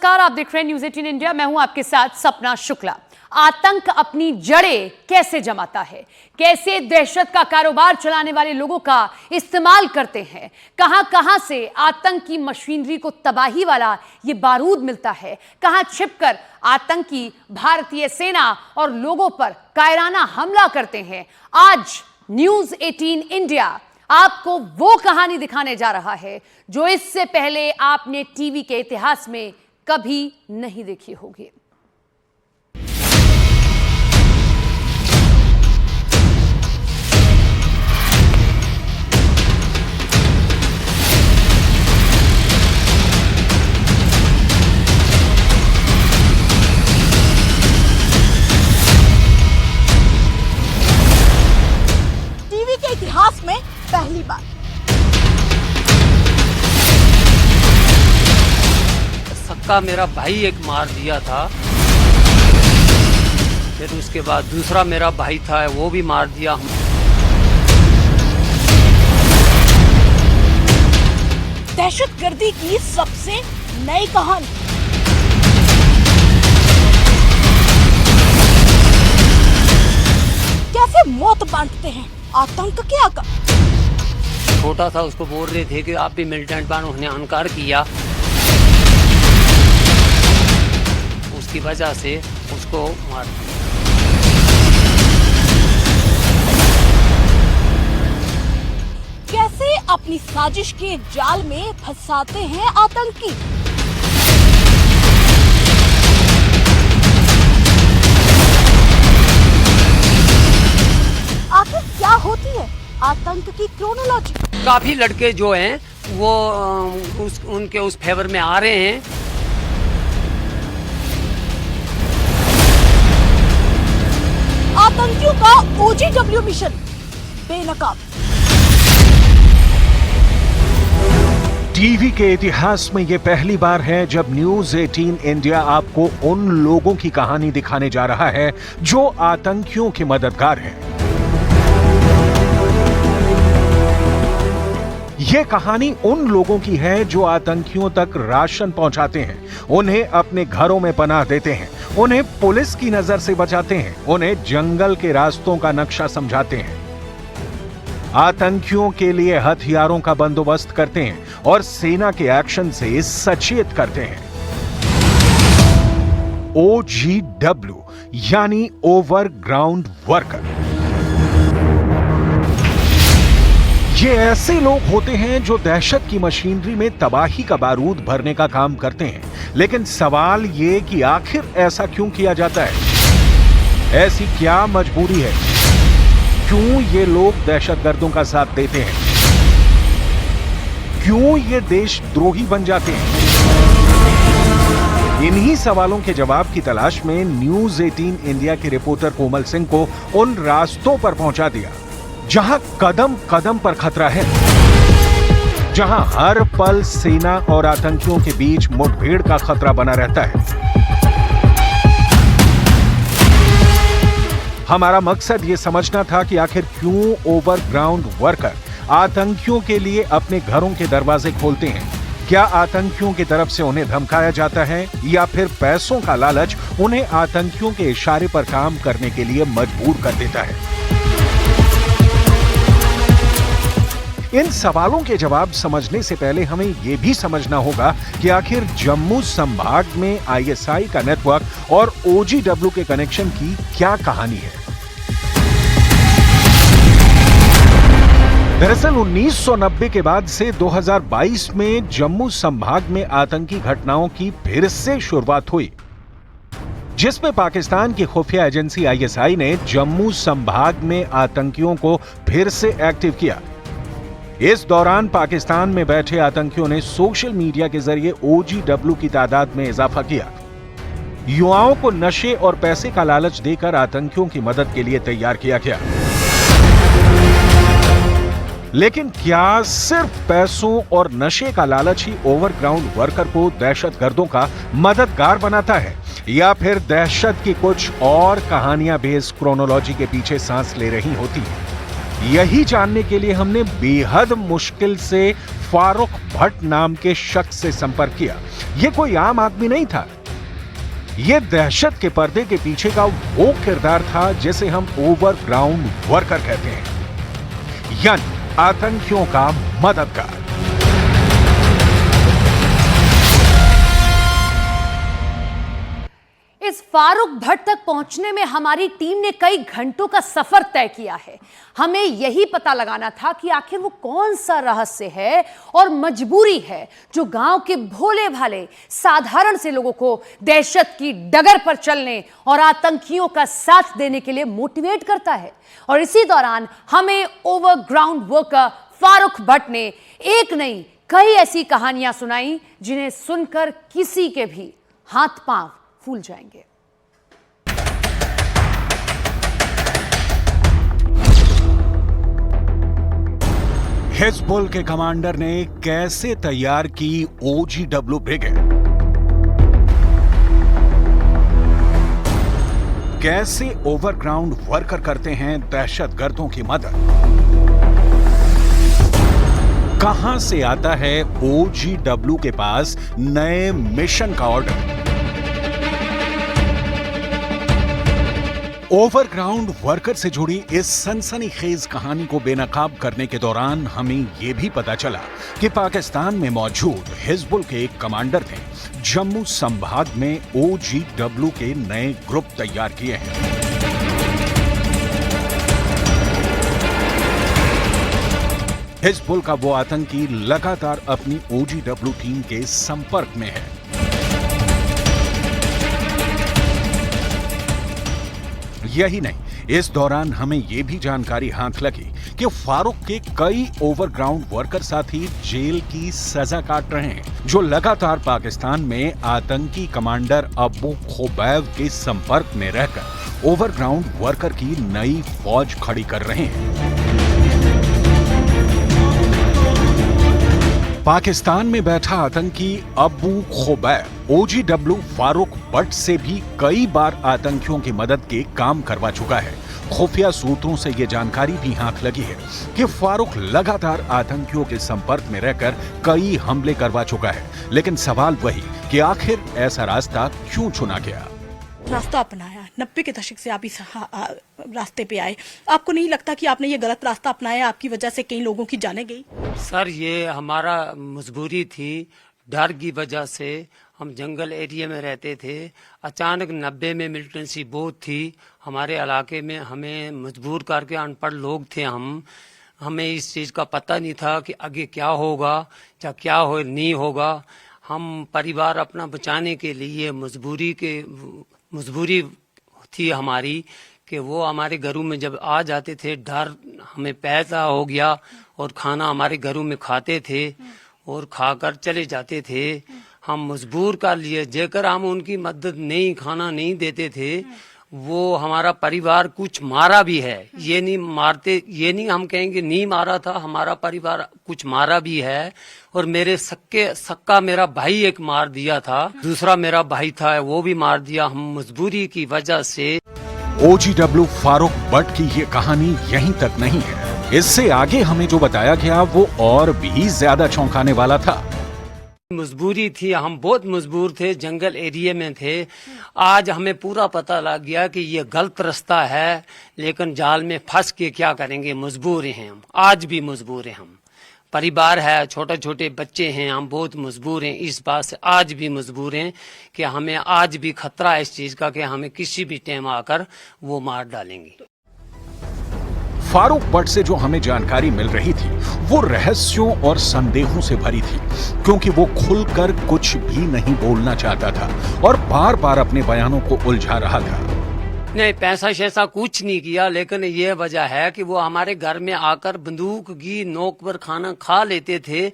नमस्कार, आप देख रहे हैं न्यूज़ 18 इंडिया। मैं हूं आपके साथ सपना शुक्ला। आतंक अपनी जड़ें कैसे जमाता है, कैसे दहशत का कारोबार चलाने वाले लोगों का इस्तेमाल करते हैं, कहां कहां से आतंक की मशीनरी को तबाही वाला ये बारूद मिलता है, कहां छिपकर आतंकी भारतीय सेना और लोगों पर कायराना हमला करते हैं। आज न्यूज़ 18 इंडिया आपको वो कहानी दिखाने जा रहा है जो इससे पहले आपने टीवी के इतिहास में कभी नहीं देखी होगी। टीवी के इतिहास में पहली बार सक्का मेरा भाई एक मार दिया था, फिर उसके बाद दूसरा मेरा भाई था वो भी मार दिया। दहशतगर्दी की सबसे नई कहानी। कैसे मौत बांटते हैं आतंक के आका। छोटा था, उसको बोल रहे थे कि आप भी मिलिटेंट बनो, उसने इनकार किया। उसकी वजह से उसको मार दिया। कैसे अपनी साजिश के जाल में फंसाते हैं आतंकी। आखिर क्या होती है आतंक की क्रोनोलॉजी। काफी लड़के जो हैं वो उनके उस फेवर में आ रहे हैं। आतंकियों का OGW मिशन बेनकाब। टीवी के इतिहास में यह पहली बार है जब न्यूज़ 18 इंडिया आपको उन लोगों की कहानी दिखाने जा रहा है जो आतंकियों के मददगार हैं। यह कहानी उन लोगों की है जो आतंकियों तक राशन पहुंचाते हैं, उन्हें अपने घरों में पनाह देते हैं, उन्हें पुलिस की नजर से बचाते हैं, उन्हें जंगल के रास्तों का नक्शा समझाते हैं, आतंकियों के लिए हथियारों का बंदोबस्त करते हैं और सेना के एक्शन से सचेत करते हैं। OGW यानी ओवरग्राउंड वर्कर। ये ऐसे लोग होते हैं जो दहशत की मशीनरी में तबाही का बारूद भरने का काम करते हैं। लेकिन सवाल ये कि आखिर ऐसा क्यों किया जाता है? ऐसी क्या मजबूरी है? क्यों ये लोग दहशतगर्दों का साथ देते हैं? क्यों ये देशद्रोही बन जाते हैं? इन्हीं सवालों के जवाब की तलाश में न्यूज़ 18 इंडिया के रिपोर्टर कोमल सिंह को उन रास्तों पर पहुंचा दिया जहां कदम कदम पर खतरा है, जहां हर पल सेना और आतंकियों के बीच मुठभेड़ का खतरा बना रहता है। हमारा मकसद यह समझना था कि आखिर क्यों ओवरग्राउंड वर्कर आतंकियों के लिए अपने घरों के दरवाजे खोलते हैं। क्या आतंकियों की तरफ से उन्हें धमकाया जाता है या फिर पैसों का लालच उन्हें आतंकियों के इशारे पर काम करने के लिए मजबूर कर देता है? इन सवालों के जवाब समझने से पहले हमें यह भी समझना होगा कि आखिर जम्मू संभाग में ISI का नेटवर्क और OGW के कनेक्शन की क्या कहानी है। दरअसल 1990 के बाद से 2022 में जम्मू संभाग में आतंकी घटनाओं की फिर से शुरुआत हुई, जिसमें पाकिस्तान की खुफिया एजेंसी ISI ने जम्मू संभाग में आतंकियों को फिर से एक्टिव किया। इस दौरान पाकिस्तान में बैठे आतंकियों ने सोशल मीडिया के जरिए OGW की तादाद में इजाफा किया। युवाओं को नशे और पैसे का लालच देकर आतंकियों की मदद के लिए तैयार किया गया। लेकिन क्या सिर्फ पैसों और नशे का लालच ही ओवरग्राउंड वर्कर को दहशतगर्दों का मददगार बनाता है, या फिर दहशत की कुछ और कहानियां भी इस क्रोनोलॉजी के पीछे सांस ले रही होती हैं? यही जानने के लिए हमने बेहद मुश्किल से फारूक भट्ट नाम के शख्स से संपर्क किया, ये कोई आम आदमी नहीं था, ये दहशत के पर्दे के पीछे का वो किरदार था जिसे हम ओवरग्राउंड वर्कर कहते हैं, यानी आतंकियों का मददगार। इस फारूक भट्ट तक पहुंचने में हमारी टीम ने कई घंटों का सफर तय किया है। हमें यही पता लगाना था कि आखिर वो कौन सा रहस्य है और मजबूरी है जो गांव के भोले भाले साधारण से लोगों को दहशत की डगर पर चलने और आतंकियों का साथ देने के लिए मोटिवेट करता है। और इसी दौरान हमें ओवरग्राउंड वर्कर फारूक भट्ट ने एक नहीं कई ऐसी कहानियां सुनाई जिन्हें सुनकर किसी के भी हाथ पांव फूल जाएंगे। हिजबुल के कमांडर ने कैसे तैयार की OGW ब्रिगेड, कैसे ओवरग्राउंड वर्कर करते हैं दहशतगर्दों की मदद, कहां से आता है OGW के पास नए मिशन का ऑर्डर। ओवरग्राउंड वर्कर से जुड़ी इस सनसनीखेज कहानी को बेनकाब करने के दौरान हमें यह भी पता चला कि पाकिस्तान में मौजूद हिजबुल के एक कमांडर ने जम्मू संभाग में OGW के नए ग्रुप तैयार किए हैं। हिजबुल का वो आतंकी लगातार अपनी OGW टीम के संपर्क में है। यही नहीं, इस दौरान हमें यह भी जानकारी हाथ लगी कि फारूक के कई ओवरग्राउंड वर्कर साथी जेल की सजा काट रहे हैं, जो लगातार पाकिस्तान में आतंकी कमांडर अबू खुबैब के संपर्क में रहकर ओवरग्राउंड वर्कर की नई फौज खड़ी कर रहे हैं। पाकिस्तान में बैठा आतंकी अबू खुबैब OGW फारूक भट्ट से भी कई बार आतंकियों की मदद के काम करवा चुका है। खुफिया सूत्रों से यह जानकारी भी हाथ लगी है कि फारूक लगातार आतंकियों के संपर्क में रहकर कई हमले करवा चुका है। लेकिन सवाल वही कि आखिर ऐसा रास्ता क्यों चुना गया। रास्ता अपनाया 90 के दशक से आप इस रास्ते पे आए, आपको नहीं लगता कि आपने ये गलत रास्ता अपनाया, आपकी वजह से कई लोगों की जानें गई? सर ये हमारा मजबूरी थी, डर की वजह से। हम जंगल एरिया में रहते थे, अचानक 90 में मिलिटेंसी बहुत थी हमारे इलाके में, हमें मजबूर करके, अनपढ़ लोग थे हमें इस चीज़ का पता नहीं था कि आगे क्या होगा या क्या हो नहीं होगा। हम परिवार अपना बचाने के लिए मजबूरी थी हमारी कि वो हमारे घरों में जब आ जाते थे, डर हमें पैदा हो गया और खाना हमारे घरों में खाते थे और खाकर चले जाते थे। हम मजबूर कर लिए, जेकर हम उनकी मदद नहीं, खाना नहीं देते थे, वो हमारा परिवार कुछ मारा भी है। ये नहीं हम कहेंगे नहीं मारा था, हमारा परिवार कुछ मारा भी है। और मेरे सक्का मेरा भाई एक मार दिया था, दूसरा मेरा भाई था वो भी मार दिया, हम मजबूरी की वजह से। OGW फारूक भट्ट की ये कहानी यहीं तक नहीं है, इससे आगे हमें जो बताया गया वो और भी ज्यादा चौंकाने वाला था। मजबूरी थी, हम बहुत मजबूर थे, जंगल एरिया में थे। आज हमें पूरा पता लग गया कि ये गलत रास्ता है, लेकिन जाल में फंस के क्या करेंगे, मजबूर हैं हम, आज भी मजबूर हैं हम। परिवार है, छोटे छोटे बच्चे हैं, हम बहुत मजबूर हैं इस बात से, आज भी मजबूर हैं कि हमें आज भी खतरा है इस चीज का कि हमें किसी भी टाइम आकर वो मार डालेंगे। फारूक भट्ट से जो हमें जानकारी मिल रही थी वो रहस्यों और संदेहों से भरी थी, क्योंकि वो खुलकर कुछ भी नहीं बोलना चाहता था और बार बार अपने बयानों को उलझा रहा था। नहीं, पैसा शैसा कुछ नहीं किया, लेकिन ये वजह है कि वो हमारे घर में आकर बंदूक की नोक पर खाना खा लेते थे।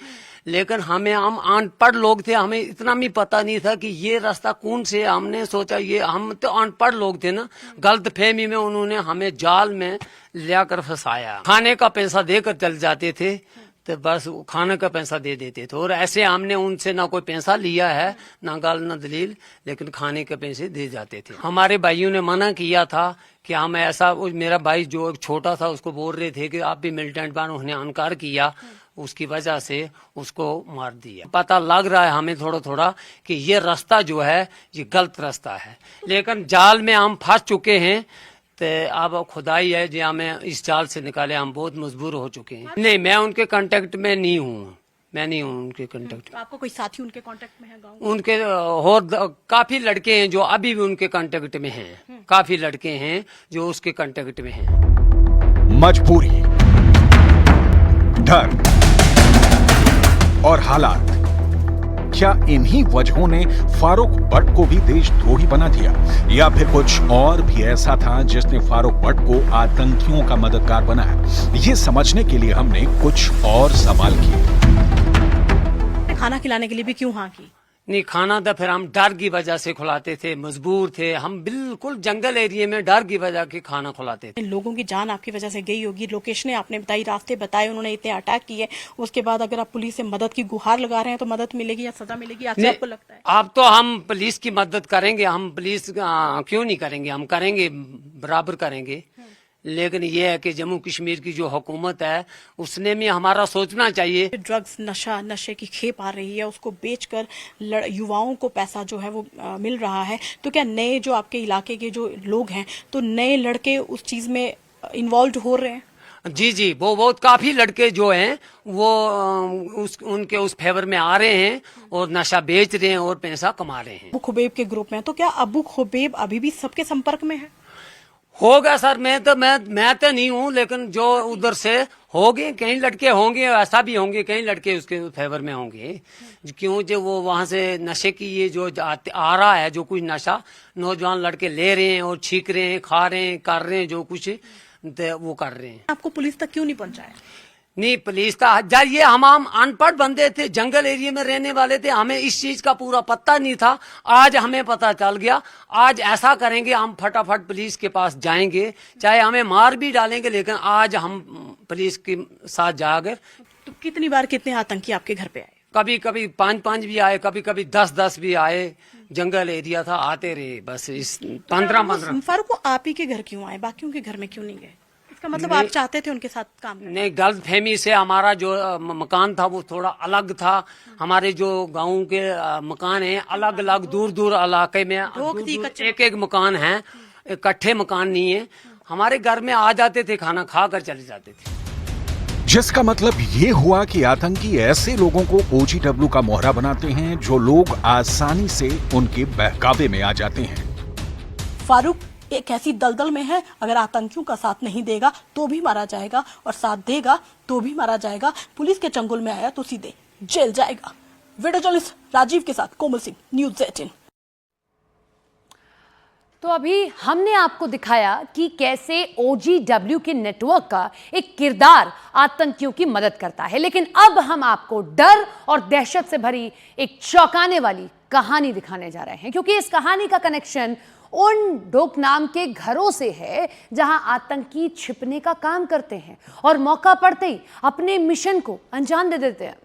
लेकिन हम अनपढ़ लोग थे, हमें इतना भी पता नहीं था कि ये रास्ता कौन से। हमने सोचा ये, हम तो अनपढ़ लोग थे ना, गलत फहमी में उन्होंने हमें जाल में लाकर फंसाया। खाने का पैसा देकर चल जाते थे, तो बस खाने का पैसा दे देते थे। और ऐसे हमने उनसे ना कोई पैसा लिया है, ना गाल ना दलील, लेकिन खाने के पैसे दे जाते थे। हमारे भाइयों ने मना किया था कि हम ऐसा, मेरा भाई जो छोटा था उसको बोल रहे थे कि आप भी मिलिटेंट बनो, उन्हें इनकार किया। उसकी वजह से उसको मार दिया। पता लग रहा है हमें थोड़ा थोड़ा कि ये रास्ता जो है ये गलत रास्ता है, लेकिन जाल में हम फंस चुके हैं। तो अब खुदाई है जी हमें इस जाल से निकाले, हम बहुत मजबूर हो चुके हैं। नहीं, मैं उनके कांटेक्ट में नहीं हूँ, मैं नहीं हूँ उनके कांटेक्ट। तो आपको कोई साथी उनके कांटेक्ट में है गाँव? उनके और काफी लड़के हैं जो अभी भी उनके कांटेक्ट में हैं, काफी लड़के हैं जो उसके कांटेक्ट में हैं। मजबूरी, डर और हालात, क्या इन्हीं वजहों ने फारूक भट्ट को भी देशद्रोही बना दिया, या फिर कुछ और भी ऐसा था जिसने फारूक भट्ट को आतंकियों का मददगार बनाया? ये समझने के लिए हमने कुछ और सवाल किए। खाना खिलाने के लिए भी क्यों हाँ की? नहीं, खाना तो फिर हम डर की वजह से खुलाते थे, मजबूर थे हम, बिल्कुल जंगल एरिया में डर की वजह के खाना खुलाते थे। लोगों की जान आपकी वजह से गई होगी, लोकेशनें आपने बताई, रास्ते बताए, उन्होंने इतने अटैक किए, उसके बाद अगर आप पुलिस से मदद की गुहार लगा रहे हैं तो मदद मिलेगी या सजा मिलेगी, ऐसा आपको लगता है? अब तो हम पुलिस की मदद करेंगे, हम पुलिस क्यों नहीं करेंगे, हम करेंगे, बराबर करेंगे। लेकिन ये है कि जम्मू कश्मीर की जो हुकूमत है उसने भी हमारा सोचना चाहिए। ड्रग्स, नशे की खेप आ रही है, उसको बेचकर युवाओं को पैसा जो है वो मिल रहा है, तो क्या नए जो आपके इलाके के जो लोग हैं तो नए लड़के उस चीज में इन्वॉल्व हो रहे हैं? जी जी, वो बहुत काफी लड़के जो हैं वो उनके उस फेवर में आ रहे हैं और नशा बेच रहे हैं और पैसा कमा रहे हैं। अबू खुबैब के ग्रुप में, तो क्या अबू खुबैब अभी भी सबके संपर्क में है? होगा सर, मैं तो नहीं हूँ, लेकिन जो उधर से होंगे, कई लड़के होंगे, ऐसा भी होंगे, कई लड़के उसके फेवर में होंगे। क्यों जो वो वहां से नशे की ये जो आ रहा है, जो कुछ नशा नौजवान लड़के ले रहे हैं और छीक रहे हैं, खा रहे हैं, कर रहे हैं, जो कुछ वो कर रहे हैं। आपको पुलिस तक क्यों नहीं पहुंचाया? नहीं, पुलिस का ये हम अनपढ़ बंदे थे, जंगल एरिया में रहने वाले थे, हमें इस चीज का पूरा पता नहीं था। आज हमें पता चल गया, आज ऐसा करेंगे, हम फटाफट पुलिस के पास जाएंगे, चाहे हमें मार भी डालेंगे, लेकिन आज हम पुलिस के साथ जाकर। तो कितनी बार कितने आतंकी आपके घर पे आए? कभी कभी 5 भी आए, कभी कभी 10 भी आए, जंगल एरिया था, आते रहे, बस इस 15। फारूक, वो आप ही के घर क्यों आए, बाकियों के घर में क्यों नहीं गए? इसका मतलब आप चाहते थे उनके साथ काम करना? नहीं, गलत फहमी से हमारा जो मकान था वो थोड़ा अलग था। हमारे जो गांव के मकान हैं अलग अलग, दूर दूर इलाके में एक मकान है, इकट्ठे मकान नहीं है। हमारे घर में आ जाते थे, खाना खा कर चले जाते थे। जिसका मतलब ये हुआ कि आतंकी ऐसे लोगों को OGW का मोहरा बनाते हैं जो लोग आसानी से उनके बहकावे में आ जाते हैं। फारूक एक ऐसी दलदल में है, अगर आतंकियों का साथ नहीं देगा तो भी मारा जाएगा, और साथ देगा तो भी मारा जाएगा। पुलिस के चंगुल में आया तो सीधे जेल जाएगा। वीडियो जर्नलिस्ट राजीव के साथ कोमल सिंह, न्यूज़ 18। तो अभी हमने आपको दिखाया कि कैसे OGW के नेटवर्क का एक किरदार आतंकियों की मदद करता है, लेकिन अब हम आपको डर और दहशत से भरी एक चौंकाने वाली कहानी दिखाने जा रहे हैं, क्योंकि इस कहानी का कनेक्शन उन डोक नाम के घरों से है जहां आतंकी छिपने का काम करते हैं और मौका पड़ते ही अपने मिशन को अंजाम दे देते हैं।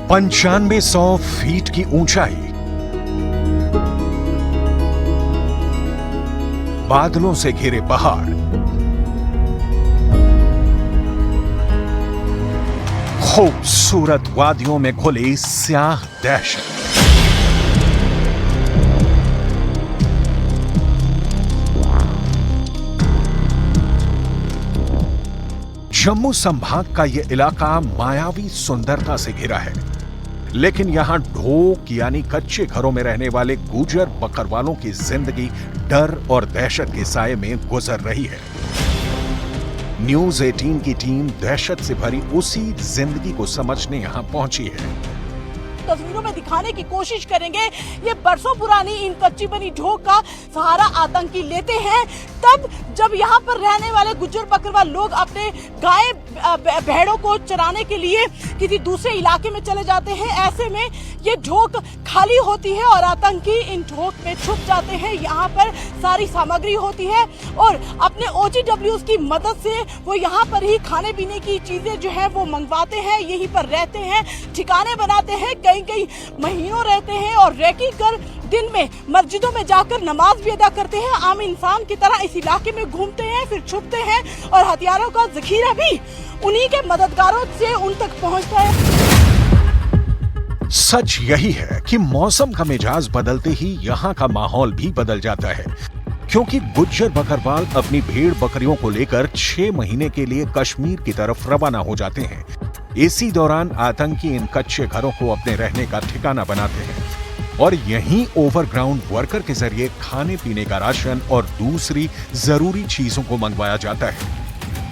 पंचानवे 100 फीट की ऊंचाई, बादलों से घिरे पहाड़, खूबसूरत वादियों में घुली स्याह दहशत। जम्मू संभाग का यह इलाका मायावी सुंदरता से घिरा है, लेकिन यहां ढोक यानी कच्चे घरों में रहने वाले गुजर बकरवालों की जिंदगी डर और दहशत के साए में गुजर रही है। न्यूज़ 18 की टीम दहशत से भरी उसी जिंदगी को समझने यहां पहुंची है। तस्वीरों में दिखाने की कोशिश करेंगे। ये बरसों पुरानी इन कच्ची बनी ढोक का सहारा आतंकी लेते हैं तब जब यहाँ पर रहने वाले गुज्जर बकरवाल लोग अपने गाय भेड़ों को चराने के लिए किसी दूसरे इलाके में चले जाते हैं। ऐसे में ये ढोक खाली होती है और आतंकी इन ढोक में छुप जाते हैं। यहाँ पर सारी सामग्री होती है और अपने OGWs की मदद से वो यहाँ पर ही खाने पीने की चीजें जो है वो मंगवाते हैं, यहीं पर रहते हैं, ठिकाने बनाते हैं, कई महीनों रहते हैं और रैकी कर दिन में मस्जिदों में जाकर नमाज भी अदा करते हैं। आम इंसान की तरह इस इलाके में घूमते हैं, फिर छुपते हैं और हथियारों का जखीरा भी उन्हीं के मददगारों से उन तक पहुंचता है। सच यही है कि मौसम का मिजाज बदलते ही यहाँ का माहौल भी बदल जाता है, क्योंकि गुज्जर बकरवाल अपनी भेड़ बकरियों को लेकर 6 महीने के लिए कश्मीर की तरफ रवाना हो जाते हैं। इसी दौरान आतंकी इन कच्चे घरों को अपने रहने का ठिकाना बनाते हैं और यहीं ओवरग्राउंड वर्कर के जरिए खाने पीने का राशन और दूसरी जरूरी चीजों को मंगवाया जाता है।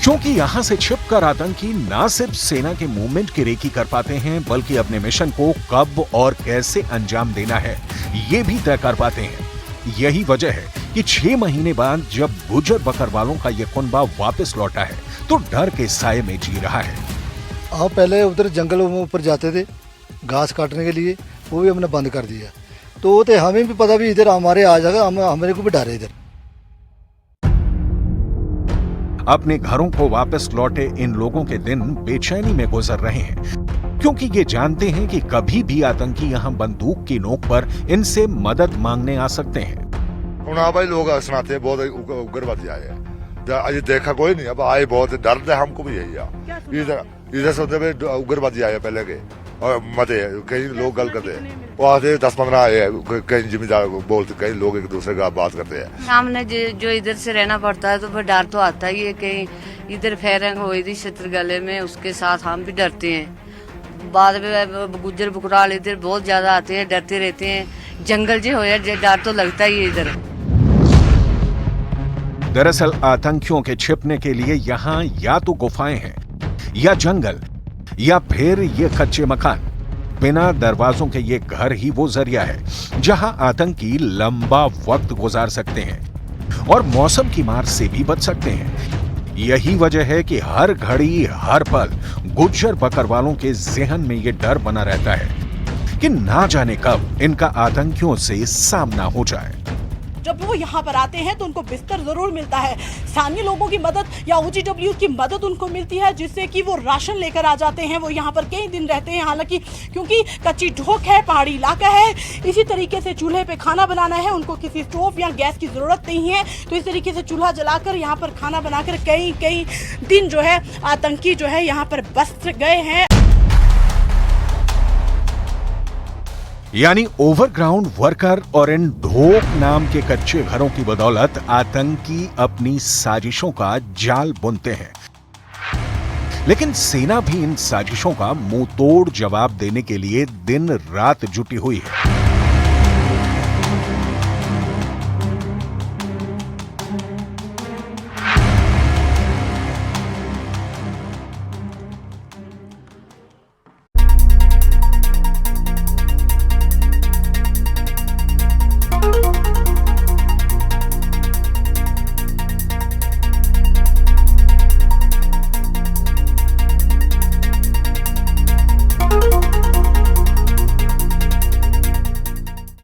क्योंकि यहां से छिपकर आतंकी ना सिर्फ सेना के मूवमेंट की रेकी कर पाते हैं, बल्कि अपने मिशन को कब और कैसे अंजाम देना है ये भी तय कर पाते हैं। यही वजह है कि 6 महीने बाद जब गुज्जर बकरवालों का ये कुनबा वापस लौटा है तो डर के साए में जी रहा है। आप पहले उधर जंगलों में ऊपर जाते थे घास काटने के लिए, वो भी हमने बंद कर दिया। तो हमें भी पता भी इधर हमारे आ जाएगा, हमारे को भी डर है इधर। अपने घरों को वापस लौटे इन लोगों के दिन बेचैनी में गुजर रहे हैं, क्योंकि ये जानते हैं कि कभी भी आतंकी यहाँ बंदूक की नोक पर इनसे मदद मांगने आ सकते हैं। भाई लोग सुनाते हैं बहुत उग्रवादी आए हैं, अभी देखा कोई नहीं, अब आए बहुत डर है हमको भी यही। इधर से उग्रवादी आए पहले के और मते कई लोग गल करते हैं, वो आते 10-15 आए हैं, कई जिम्मेदार बोलते, कई लोग एक दूसरे का बात करते हैं। सामने जो इधर से रहना पड़ता है तो फिर डर तो आता ही है, कहीं इधर फैरंग हुई थी शत्रु गले में, उसके साथ हम भी डरते हैं। बाद में गुज्जर बकरवाल इधर बहुत ज्यादा आते हैं, डरते रहते हैं, जंगल जो हो डर तो लगता ही है इधर। दरअसल आतंकियों के छिपने के लिए यहाँ या तो गुफाएं हैं या जंगल या फिर ये कच्चे मकान। बिना दरवाजों के ये घर ही वो जरिया है जहां आतंकी लंबा वक्त गुजार सकते हैं और मौसम की मार से भी बच सकते हैं। यही वजह है कि हर घड़ी हर पल गुज्जर बकरवालों के जहन में ये डर बना रहता है कि ना जाने कब इनका आतंकियों से सामना हो जाए। जब वो यहाँ पर आते हैं तो उनको बिस्तर जरूर मिलता है, स्थानीय लोगों की मदद या OGW की मदद उनको मिलती है, जिससे कि वो राशन लेकर आ जाते हैं। वो यहाँ पर कई दिन रहते हैं, हालांकि क्योंकि कच्ची ढोक है, पहाड़ी इलाका है, इसी तरीके से चूल्हे पे खाना बनाना है, उनको किसी स्टोव या गैस की जरूरत नहीं है। तो इस तरीके से चूल्हा जलाकर यहाँ पर खाना बनाकर कई दिन जो है आतंकी जो है यहाँ पर बस गए हैं। यानी ओवरग्राउंड वर्कर और इन ढोक नाम के कच्चे घरों की बदौलत आतंकी अपनी साजिशों का जाल बुनते हैं, लेकिन सेना भी इन साजिशों का मुंह तोड़ जवाब देने के लिए दिन रात जुटी हुई है।